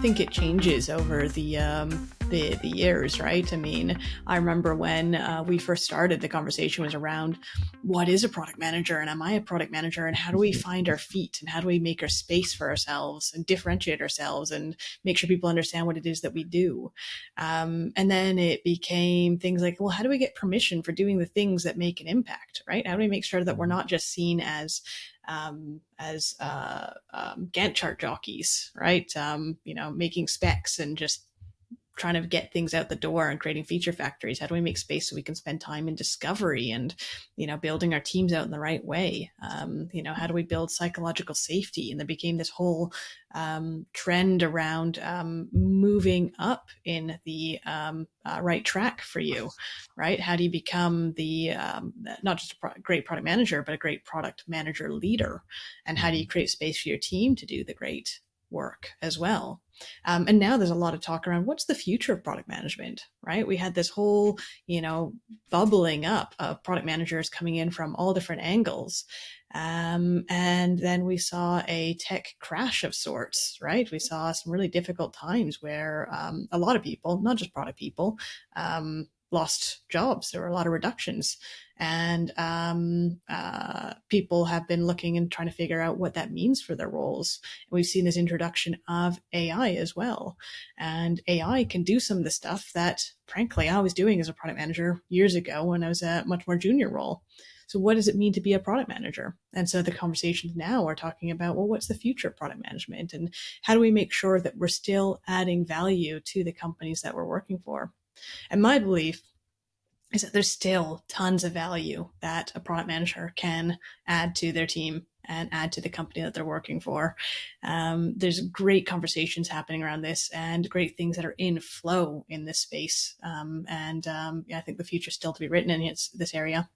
think it changes over the years, right? I mean, I remember when we first started, the conversation was around what is a product manager, and am I a product manager, and how do we find our feet, and how do we make our space for ourselves and differentiate ourselves and make sure people understand what it is that we do. And then it became things like, well, how do we get permission for doing the things that make an impact, right? How do we make sure that we're not just seen as Gantt chart jockeys, right? Making specs and just trying to get things out the door and creating feature factories. How do we make space so we can spend time in discovery and, building our teams out in the right way? How do we build psychological safety? And there became this whole trend around moving up in the right track for you, right? How do you become the not just a great product manager, but a great product manager leader? And how do you create space for your team to do the great work as well? And now there's a lot of talk around what's the future of product management, right? We had this whole, bubbling up of product managers coming in from all different angles. And then we saw a tech crash of sorts, right? We saw some really difficult times where a lot of people, not just product people, lost jobs. There were a lot of reductions. And people have been looking and trying to figure out what that means for their roles. And we've seen this introduction of AI as well. And AI can do some of the stuff that, frankly, I was doing as a product manager years ago when I was a much more junior role. So what does it mean to be a product manager? And so the conversations now are talking about, well, what's the future of product management? And how do we make sure that we're still adding value to the companies that we're working for? And my belief is that there's still tons of value that a product manager can add to their team and add to the company that they're working for. There's great conversations happening around this and great things that are in flow in this space. I think the future is still to be written in this area.